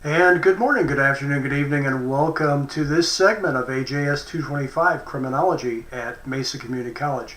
And good morning, good afternoon, good evening, and welcome to this segment of AJS 225 Criminology at Mesa Community College.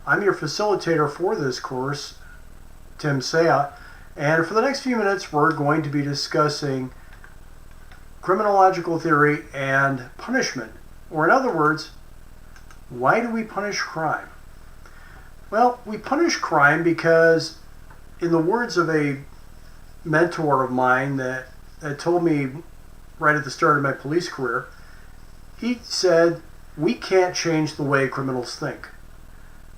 I'm your facilitator for this course, Tim Saya, and for the next few minutes we're going to be discussing criminological theory and punishment, or in other words, why do we punish crime? Well, we punish crime because, in the words of a mentor of mine that told me right at the start of my police career, he said, we can't change the way criminals think.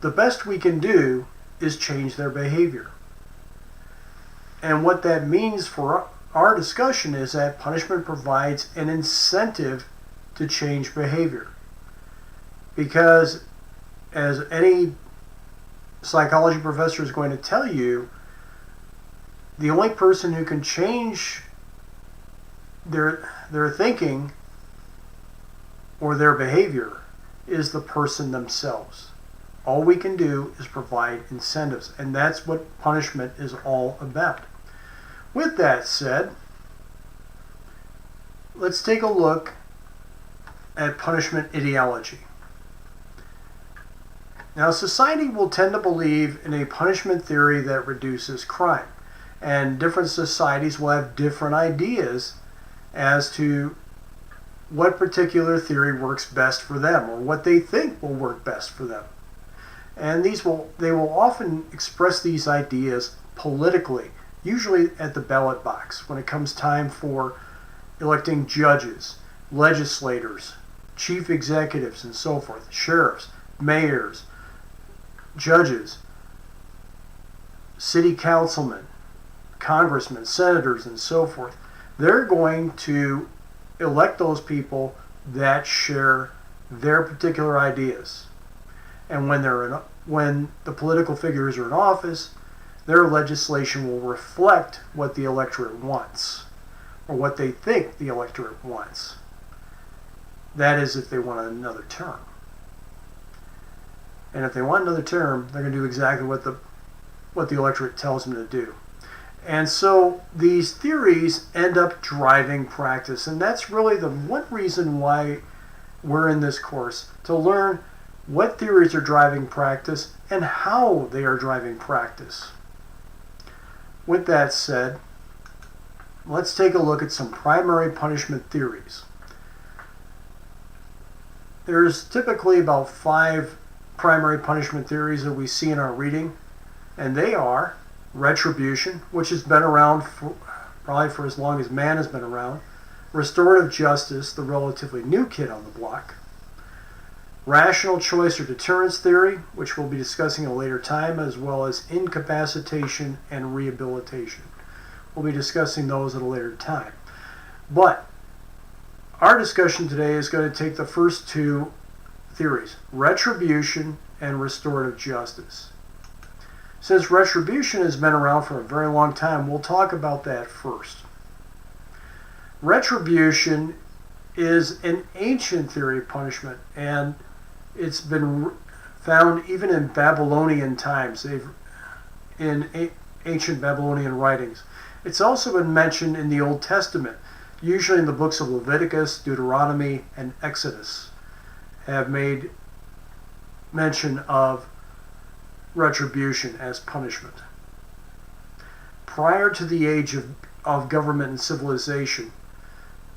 The best we can do is change their behavior. And what that means for our discussion is that punishment provides an incentive to change behavior. Because, as any psychology professor is going to tell you, the only person who can change their thinking or their behavior is the person themselves. All we can do is provide incentives, and that's what punishment is all about. With that said, let's take a look at punishment ideology. Now, society will tend to believe in a punishment theory that reduces crime, and different societies will have different ideas as to what particular theory works best for them, or what they think will work best for them. And they will often express these ideas politically, usually at the ballot box, when it comes time for electing judges, legislators, chief executives, and so forth, sheriffs, mayors, judges, city councilmen, congressmen, senators, and so forth. They're going to elect those people that share their particular ideas. And when the political figures are in office, their legislation will reflect what the electorate wants, or what they think the electorate wants. That is, if they want another term. And if they want another term, they're going to do exactly what the electorate tells them to do. And so these theories end up driving practice, and that's really the one reason why we're in this course, to learn what theories are driving practice and how they are driving practice. With that said, let's take a look at some primary punishment theories. There's typically about 5 primary punishment theories that we see in our reading, and they are retribution, which has been around probably for as long as man has been around. Restorative justice, the relatively new kid on the block. Rational choice or deterrence theory, which we'll be discussing at a later time, as well as incapacitation and rehabilitation. We'll be discussing those at a later time. But our discussion today is going to take the first 2 theories, retribution and restorative justice. Since retribution has been around for a very long time, we'll talk about that first. Retribution is an ancient theory of punishment, and it's been found even in Babylonian times, in ancient Babylonian writings. It's also been mentioned in the Old Testament, usually in the books of Leviticus, Deuteronomy, and Exodus, have made mention of retribution as punishment. Prior to the age of government and civilization,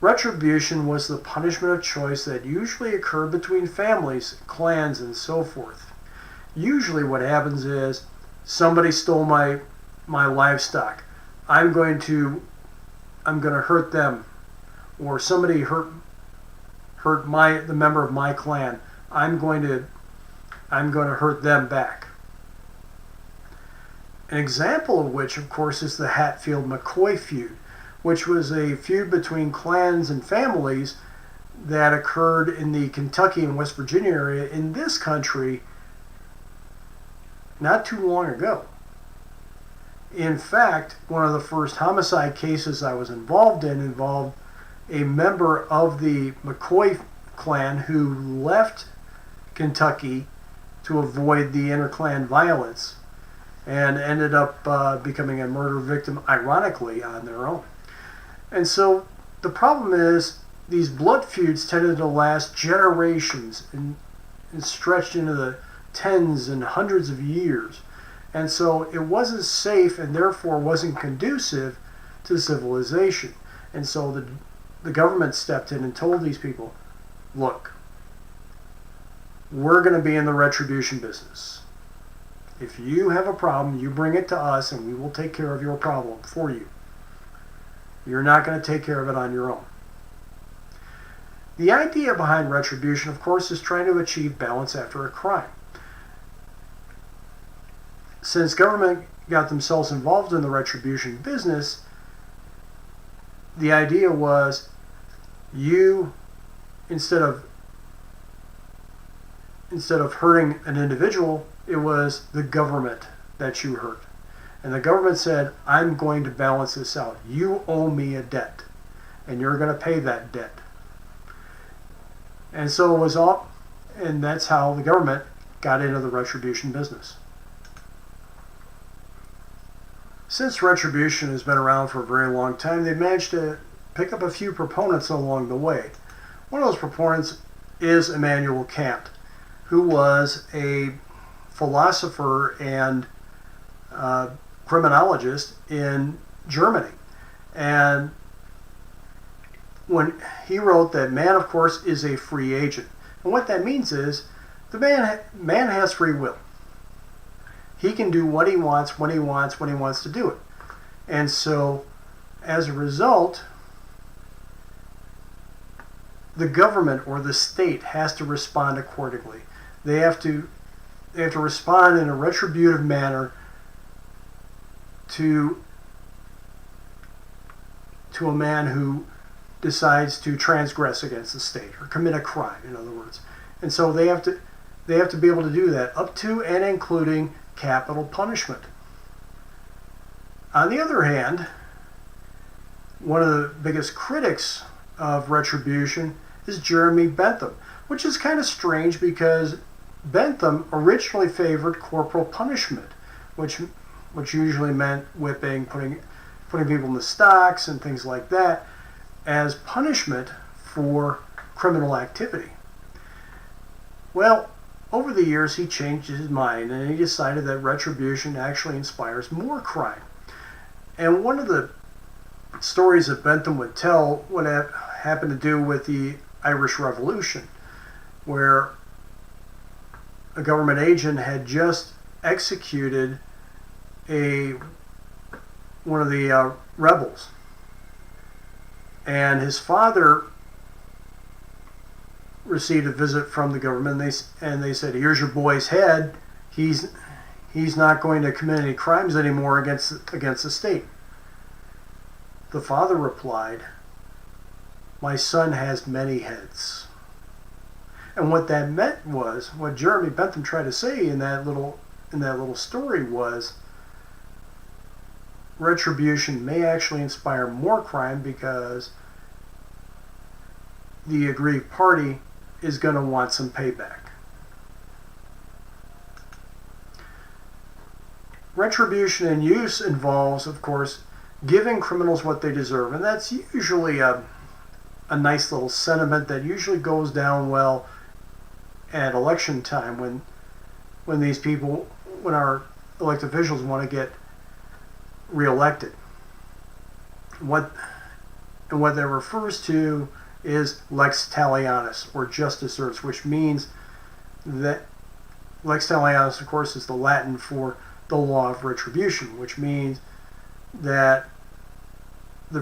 retribution was the punishment of choice that usually occurred between families, clans, and so forth. Usually what happens is somebody stole my livestock. I'm going to hurt them, or somebody hurt the member of my clan. I'm going to hurt them back. An example of which, of course, is the Hatfield-McCoy feud, which was a feud between clans and families that occurred in the Kentucky and West Virginia area in this country not too long ago. In fact, one of the first homicide cases I was involved in involved a member of the McCoy clan who left Kentucky to avoid the inter-clan violence and ended up becoming a murder victim, ironically, on their own. And so the problem is these blood feuds tended to last generations and stretched into the tens and hundreds of years. And so it wasn't safe and therefore wasn't conducive to civilization. And so the government stepped in and told these people, look, we're going to be in the retribution business. If you have a problem, you bring it to us and we will take care of your problem for you. You're not going to take care of it on your own. The idea behind retribution, of course, is trying to achieve balance after a crime. Since government got themselves involved in the retribution business, the idea was you, instead of hurting an individual, it was the government that you hurt. And the government said, I'm going to balance this out. You owe me a debt, and you're going to pay that debt. And so it was all, and that's how the government got into the retribution business. Since retribution has been around for a very long time, they managed to pick up a few proponents along the way. One of those proponents is Immanuel Kant, who was a philosopher and criminologist in Germany. And when he wrote that man, of course, is a free agent. And what that means is the man has free will. He can do what he wants, when he wants to do it. And so, as a result, the government or the state has to respond accordingly. They have to respond in a retributive manner to a man who decides to transgress against the state or commit a crime, in other words. And so they have to be able to do that up to and including capital punishment. On the other hand, one of the biggest critics of retribution is Jeremy Bentham, which is kind of strange because Bentham originally favored corporal punishment, which usually meant whipping, putting people in the stocks and things like that, as punishment for criminal activity. Well, over the years he changed his mind and he decided that retribution actually inspires more crime. And one of the stories that Bentham would tell would have happened to do with the Irish Revolution, where a government agent had just executed one of the rebels. And his father received a visit from the government, and they said, here's your boy's head. He's not going to commit any crimes anymore against the state. The father replied, my son has many heads. And what that meant was, what Jeremy Bentham tried to say in that little story was, retribution may actually inspire more crime because the aggrieved party is going to want some payback. Retribution in use involves, of course, giving criminals what they deserve, and that's usually a nice little sentiment that usually goes down well at election time when our elected officials want to get reelected. What that refers to is lex talionis, or just deserts, which means that lex talionis, of course, is the Latin for the law of retribution, which means that the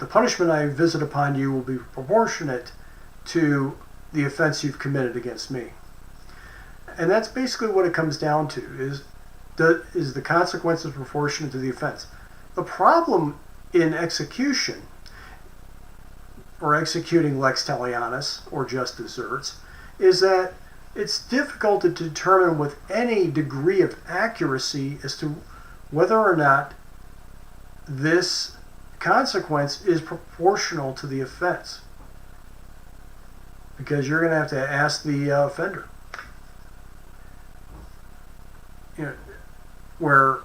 punishment I visit upon you will be proportionate to the offense you've committed against me. And that's basically what it comes down to, is the consequences proportionate to the offense. The problem in execution, or executing lex talionis, or just deserts, is that it's difficult to determine with any degree of accuracy as to whether or not this consequence is proportional to the offense. Because you're going to ask the offender. Where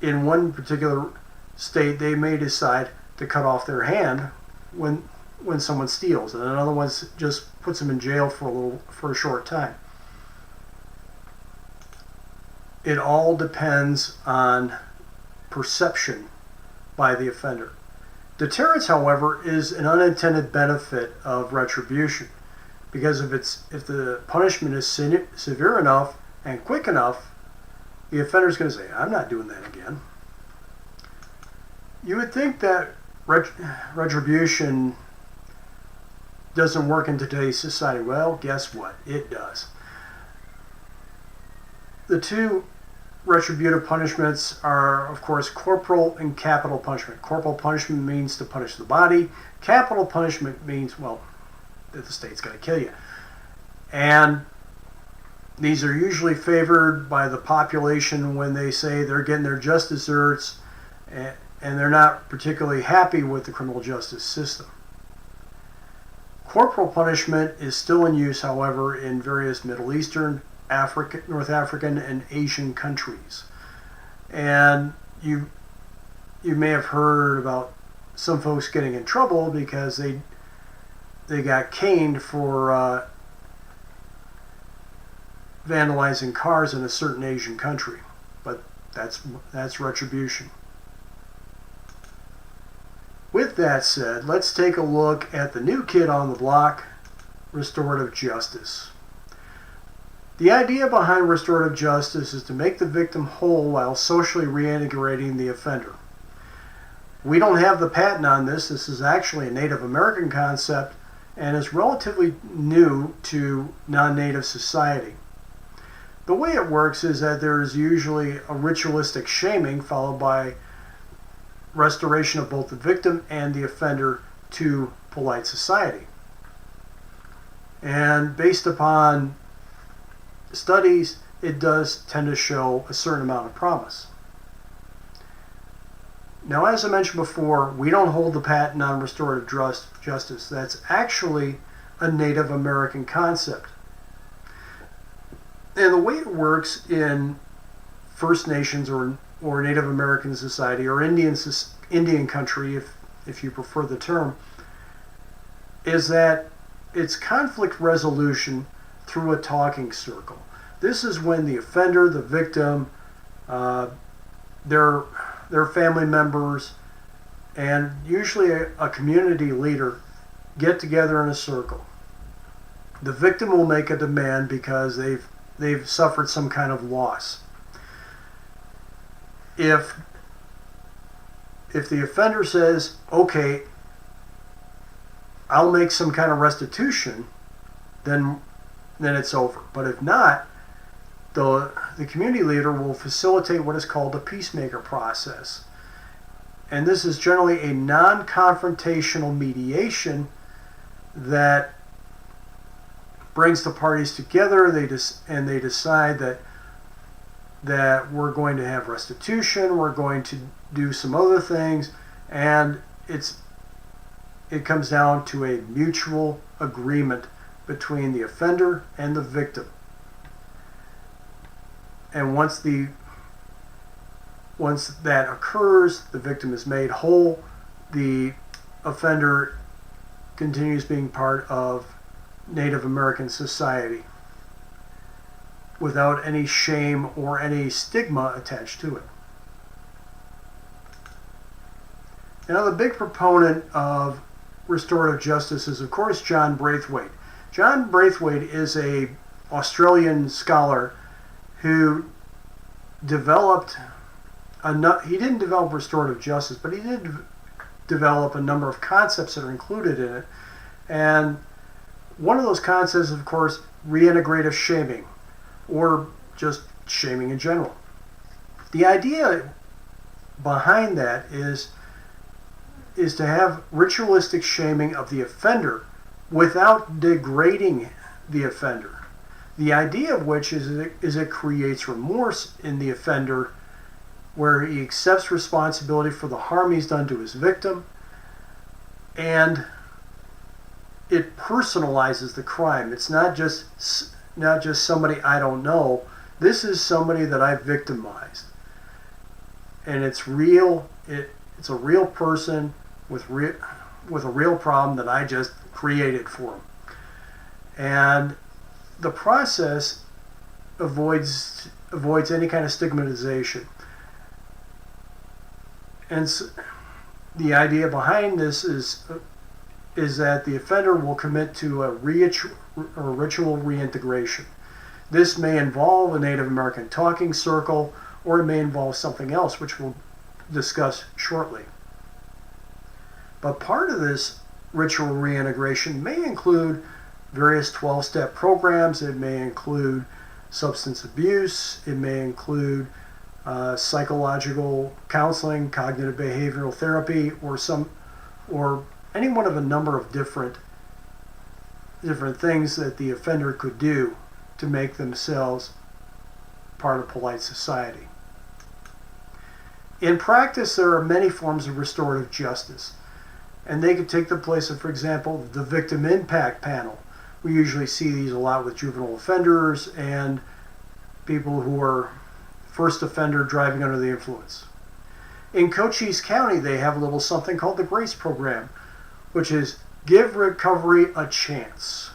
in one particular state, they may decide to cut off their hand when someone steals, and another one just puts them in jail for a short time. It all depends on perception by the offender. Deterrence, however, is an unintended benefit of retribution, because if the punishment is severe enough and quick enough, the offender is going to say, "I'm not doing that again." You would think that retribution doesn't work in today's society. Well, guess what? It does. The two retributive punishments are, of course, corporal and capital punishment. Corporal punishment means to punish the body. Capital punishment means, well, that the state's going to kill you. And these are usually favored by the population when they say they're getting their just desserts and they're not particularly happy with the criminal justice system. Corporal punishment is still in use, however, in various Middle Eastern, North African, and Asian countries. And you may have heard about some folks getting in trouble because they got caned for vandalizing cars in a certain Asian country. But that's retribution. With that said, let's take a look at the new kid on the block, restorative justice. The idea behind restorative justice is to make the victim whole while socially reintegrating the offender. We don't have the patent on this. This is actually a Native American concept and is relatively new to non-Native society. The way it works is that there is usually a ritualistic shaming followed by restoration of both the victim and the offender to polite society. And based upon studies, it does tend to show a certain amount of promise. Now, as I mentioned before, we don't hold the patent on restorative justice. That's actually a Native American concept. And the way it works in First Nations or Native American society, or Indian country, if you prefer the term, is that it's conflict resolution through a talking circle. This is when the offender, the victim, their family members, and usually a community leader get together in a circle. The victim will make a demand because they've suffered some kind of loss. If the offender says, "Okay, I'll make some kind of restitution," then it's over. But if not, the community leader will facilitate what is called the peacemaker process. And this is generally a non-confrontational mediation that brings the parties together. They decide that we're going to have restitution, we're going to do some other things, and it comes down to a mutual agreement between the offender and the victim. And once that occurs, the victim is made whole, the offender continues being part of Native American society without any shame or any stigma attached to it. Now, the big proponent of restorative justice is, of course, John Braithwaite. John Braithwaite is an Australian scholar who developed he didn't develop restorative justice, but he did develop a number of concepts that are included in it. And one of those concepts is, of course, reintegrative shaming, or just shaming in general. The idea behind that is to have ritualistic shaming of the offender without degrading the offender. The idea of which is it creates remorse in the offender, where he accepts responsibility for the harm he's done to his victim, and it personalizes the crime. It's not just somebody I don't know. This is somebody that I victimized, and it's real. It's a real person with a real problem that I just created for them. And the process avoids any kind of stigmatization. And the idea behind this is that the offender will commit to a ritual reintegration. This may involve a Native American talking circle, or it may involve something else, which we'll discuss shortly. But part of this ritual reintegration may include various 12-step programs. It may include substance abuse. It may include psychological counseling, cognitive behavioral therapy, or any one of a number of different things that the offender could do to make themselves part of polite society. In practice, there are many forms of restorative justice, and they could take the place of, for example, the victim impact panel. We usually see these a lot with juvenile offenders and people who are first offender driving under the influence. In Cochise County, they have a little something called the GRACE program, which is give recovery a chance.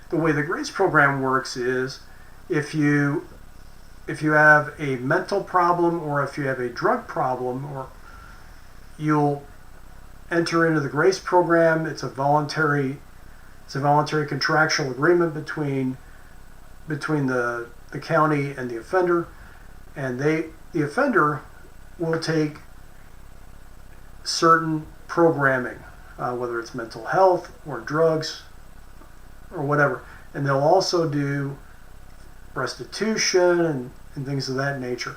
The way the GRACE program works is if you have a mental problem or if you have a drug problem, or you'll enter into the GRACE program. It's a voluntary contractual agreement between the county and the offender, and the offender will take certain programming, whether it's mental health or drugs or whatever, and they'll also do restitution and things of that nature.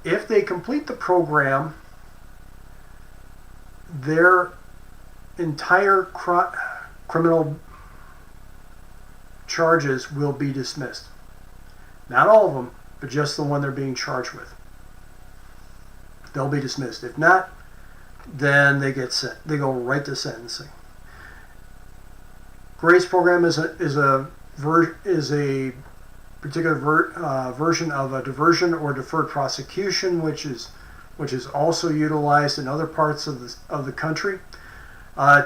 If they complete the program, their entire criminal charges will be dismissed. Not all of them, but just the one they're being charged with. They'll be dismissed. If not, then they go right to sentencing. GRACE program is a particular version of a diversion or deferred prosecution, which is also utilized in other parts of the country.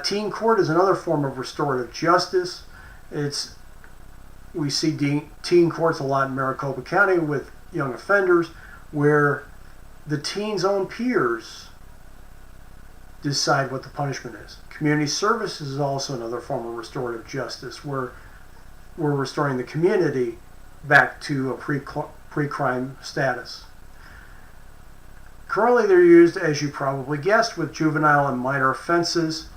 Teen court is another form of restorative justice. We see teen courts a lot in Maricopa County with young offenders, where the teen's own peers decide what the punishment is. Community service is also another form of restorative justice, where we're restoring the community back to a pre-crime status. Currently, they're used, as you probably guessed, with juvenile and minor offenses,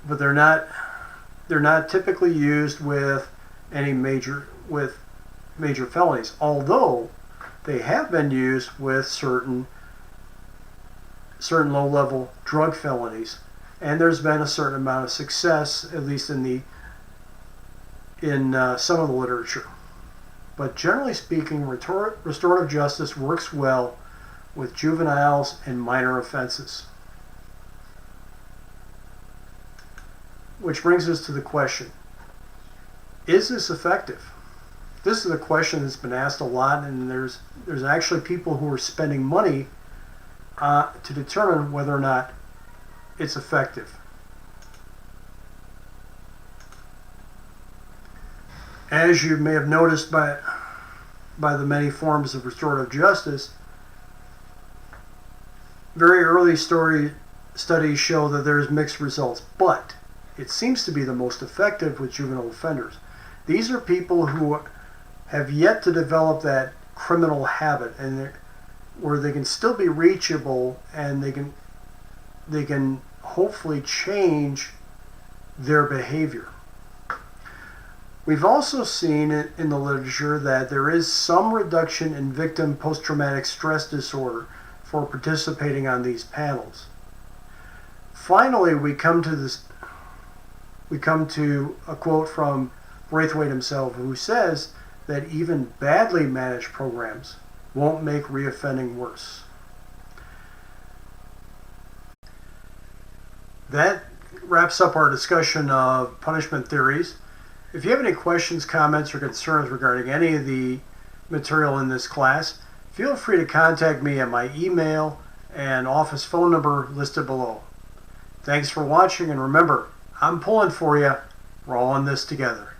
but they're not typically used with any major felonies, although they have been used with certain low-level drug felonies, and there's been a certain amount of success, at least in some of the literature. But generally speaking, restorative justice works well with juveniles and minor offenses. Which brings us to the question, is this effective? This is a question that's been asked a lot, and there's actually people who are spending money to determine whether or not it's effective. As you may have noticed by the many forms of restorative justice, very early studies show that there's mixed results, but it seems to be the most effective with juvenile offenders. These are people who have yet to develop that criminal habit, and where they can still be reachable, and they can hopefully change their behavior. We've also seen in the literature that there is some reduction in victim post-traumatic stress disorder for participating on these panels. Finally, we come to a quote from Braithwaite himself, who says that even badly managed programs won't make reoffending worse. That wraps up our discussion of punishment theories. If you have any questions, comments, or concerns regarding any of the material in this class, feel free to contact me at my email and office phone number listed below. Thanks for watching, and remember, I'm pulling for you. We're all in this together.